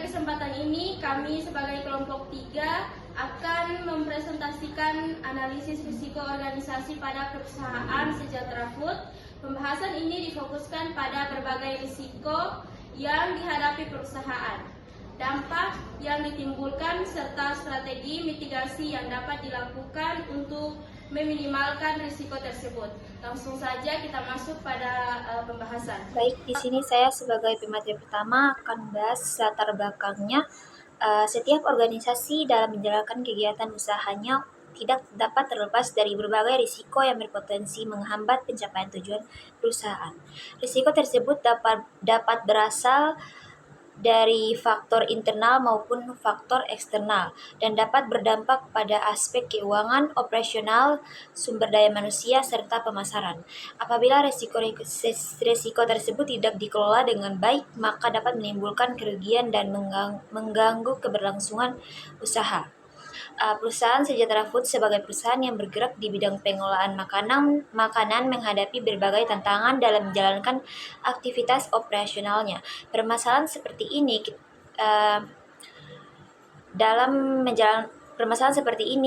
kesempatan ini kami sebagai kelompok 3 akan mempresentasikan analisis risiko organisasi pada perusahaan Sejahtera Food. Pembahasan ini difokuskan pada berbagai risiko yang dihadapi perusahaan, dampak yang ditimbulkan, serta strategi mitigasi yang dapat dilakukan untuk meminimalkan risiko tersebut. Langsung saja kita masuk pada pembahasan. Baik, di sini saya sebagai pemateri pertama akan membahas latar belakangnya. Setiap organisasi dalam menjalankan kegiatan usahanya tidak dapat terlepas dari berbagai risiko yang berpotensi menghambat pencapaian tujuan perusahaan. Risiko tersebut dapat berasal dari faktor internal maupun faktor eksternal dan dapat berdampak pada aspek keuangan, operasional, sumber daya manusia, serta pemasaran. Apabila resiko tersebut tidak dikelola dengan baik, maka dapat menimbulkan kerugian dan mengganggu keberlangsungan usaha. Perusahaan Sejahtera Food sebagai perusahaan yang bergerak di bidang pengolahan makanan menghadapi berbagai tantangan dalam menjalankan aktivitas operasionalnya. Permasalahan seperti ini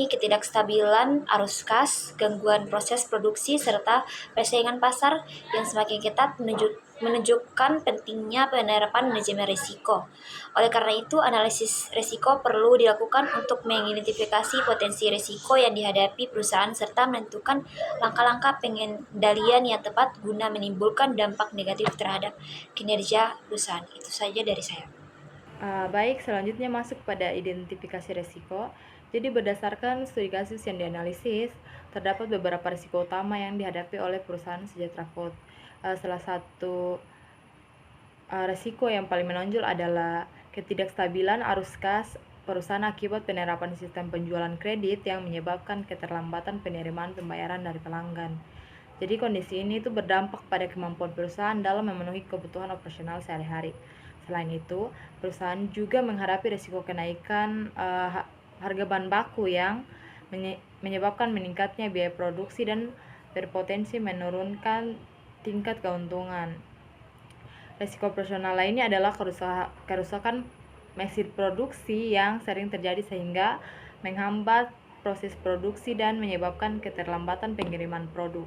ketidakstabilan arus kas, gangguan proses produksi, serta persaingan pasar yang semakin ketat menunjukkan pentingnya penerapan manajemen risiko. Oleh karena itu, analisis risiko perlu dilakukan untuk mengidentifikasi potensi risiko yang dihadapi perusahaan serta menentukan langkah-langkah pengendalian yang tepat guna menimbulkan dampak negatif terhadap kinerja perusahaan. Itu saja dari saya. Baik, selanjutnya masuk pada identifikasi risiko. Jadi berdasarkan studi kasus yang dianalisis, terdapat beberapa risiko utama yang dihadapi oleh perusahaan Sejahtera Food. Salah satu risiko yang paling menonjol adalah ketidakstabilan arus kas perusahaan akibat penerapan sistem penjualan kredit yang menyebabkan keterlambatan penerimaan pembayaran dari pelanggan. Jadi kondisi ini itu berdampak pada kemampuan perusahaan dalam memenuhi kebutuhan operasional sehari-hari. Selain itu, perusahaan juga menghadapi risiko kenaikan harga bahan baku yang menyebabkan meningkatnya biaya produksi dan berpotensi menurunkan tingkat keuntungan. Risiko operasional lainnya adalah kerusakan mesin produksi yang sering terjadi sehingga menghambat proses produksi dan menyebabkan keterlambatan pengiriman produk.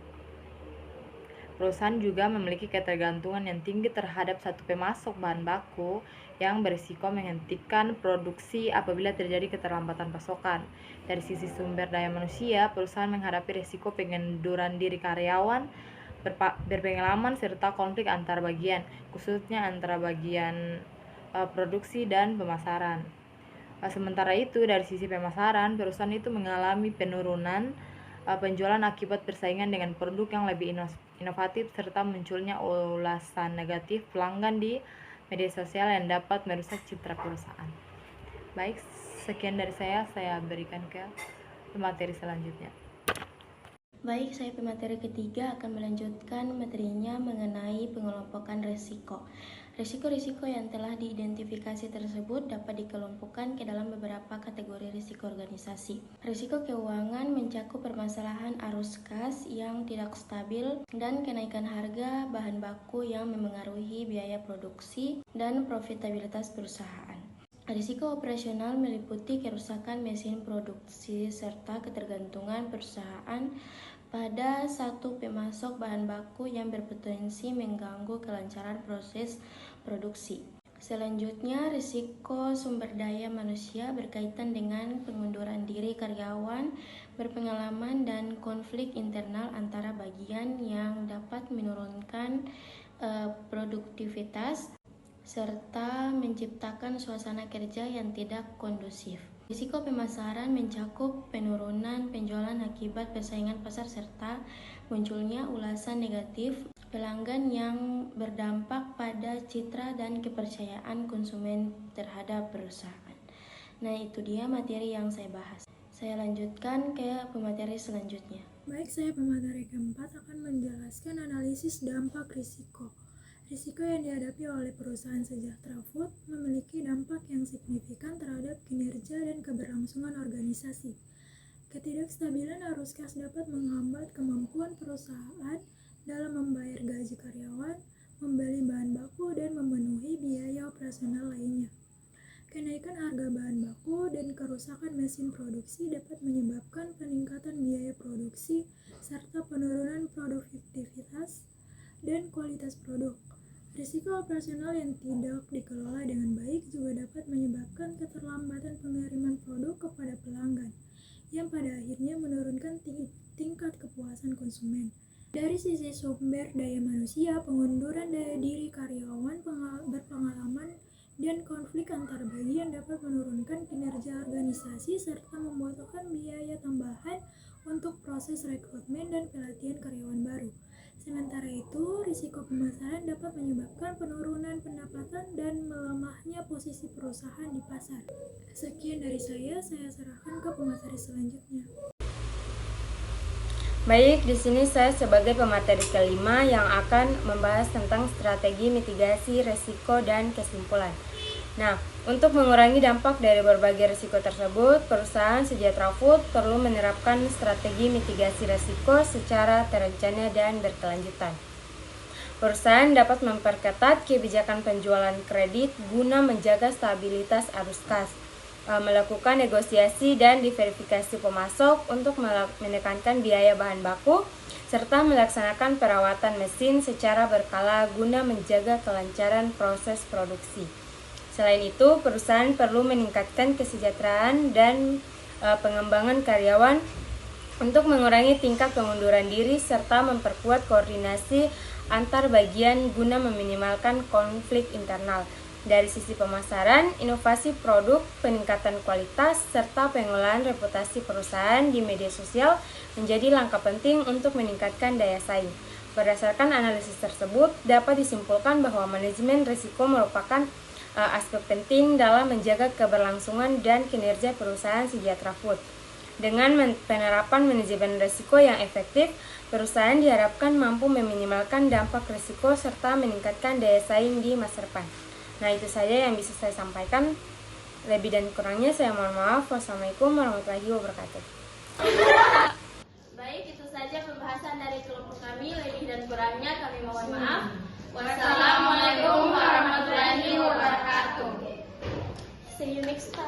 Perusahaan juga memiliki ketergantungan yang tinggi terhadap satu pemasok bahan baku yang berisiko menghentikan produksi apabila terjadi keterlambatan pasokan. Dari sisi sumber daya manusia, perusahaan menghadapi risiko pengunduran diri karyawan berpengalaman serta konflik antar bagian, khususnya antara bagian produksi dan pemasaran. Sementara itu, dari sisi pemasaran, perusahaan itu mengalami penurunan penjualan akibat persaingan dengan produk yang lebih inovatif serta munculnya ulasan negatif pelanggan di media sosial yang dapat merusak citra perusahaan. Baik, sekian dari saya berikan ke pemateri selanjutnya. Baik, saya pemateri ketiga akan melanjutkan materinya mengenai pengelompokan risiko. Risiko-risiko yang telah diidentifikasi tersebut dapat dikelompokkan ke dalam beberapa kategori risiko organisasi. Risiko keuangan mencakup permasalahan arus kas yang tidak stabil dan kenaikan harga bahan baku yang memengaruhi biaya produksi dan profitabilitas perusahaan. Risiko operasional meliputi kerusakan mesin produksi serta ketergantungan perusahaan pada satu pemasok bahan baku yang berpotensi mengganggu kelancaran proses produksi. Selanjutnya, risiko sumber daya manusia berkaitan dengan pengunduran diri karyawan berpengalaman dan konflik internal antara bagian yang dapat menurunkan produktivitas serta menciptakan suasana kerja yang tidak kondusif. Risiko pemasaran mencakup penurunan penjualan akibat persaingan pasar serta munculnya ulasan negatif pelanggan yang berdampak pada citra dan kepercayaan konsumen terhadap perusahaan. Nah, itu dia materi yang saya bahas. Saya lanjutkan ke pemateri selanjutnya. Baik, saya pemateri keempat akan menjelaskan analisis dampak risiko. Risiko yang dihadapi oleh perusahaan Sejahtera Food memiliki dampak yang signifikan terhadap kinerja dan keberlangsungan organisasi. Ketidakstabilan arus kas dapat menghambat kemampuan perusahaan dalam membayar gaji karyawan, membeli bahan baku, dan memenuhi biaya operasional lainnya. Kenaikan harga bahan baku dan kerusakan mesin produksi dapat menyebabkan peningkatan biaya produksi serta penurunan produktivitas dan kualitas produk. Risiko operasional yang tidak dikelola dengan baik juga dapat menyebabkan keterlambatan pengiriman produk kepada pelanggan, yang pada akhirnya menurunkan tingkat kepuasan konsumen. Dari sisi sumber daya manusia, pengunduran daya diri karyawan berpengalaman dan konflik antar bagian dapat menurunkan kinerja organisasi serta membutuhkan biaya tambahan untuk proses rekrutmen dan pelatihan karyawan baru. Sementara itu, risiko pemasaran dapat menyebabkan penurunan pendapatan dan melemahnya posisi perusahaan di pasar. Sekian dari saya serahkan ke pemateri selanjutnya. Baik, di sini saya sebagai pemateri kelima yang akan membahas tentang strategi mitigasi risiko dan kesimpulan. Nah, untuk mengurangi dampak dari berbagai risiko tersebut, perusahaan Sejahtera Food perlu menerapkan strategi mitigasi risiko secara terencana dan berkelanjutan. Perusahaan dapat memperketat kebijakan penjualan kredit guna menjaga stabilitas arus kas, melakukan negosiasi dan diverifikasi pemasok untuk menekankan biaya bahan baku, serta melaksanakan perawatan mesin secara berkala guna menjaga kelancaran proses produksi. Selain itu, perusahaan perlu meningkatkan kesejahteraan dan pengembangan karyawan untuk mengurangi tingkat pengunduran diri serta memperkuat koordinasi antar bagian guna meminimalkan konflik internal. Dari sisi pemasaran, inovasi produk, peningkatan kualitas, serta pengelolaan reputasi perusahaan di media sosial menjadi langkah penting untuk meningkatkan daya saing. Berdasarkan analisis tersebut, dapat disimpulkan bahwa manajemen risiko merupakan aspek penting dalam menjaga keberlangsungan dan kinerja perusahaan Sejahtera Food. Dengan penerapan manajemen risiko yang efektif, perusahaan diharapkan mampu meminimalkan dampak risiko serta meningkatkan daya saing di masa depan. Nah, itu saja yang bisa saya sampaikan. Lebih dan kurangnya saya mohon maaf. Wassalamualaikum warahmatullahi wabarakatuh. Baik, itu saja pembahasan dari kelompok kami. Lebih dan kurangnya kami mohon maaf. Wassalamualaikum warahmatullahi wabarakatuh. See you next time.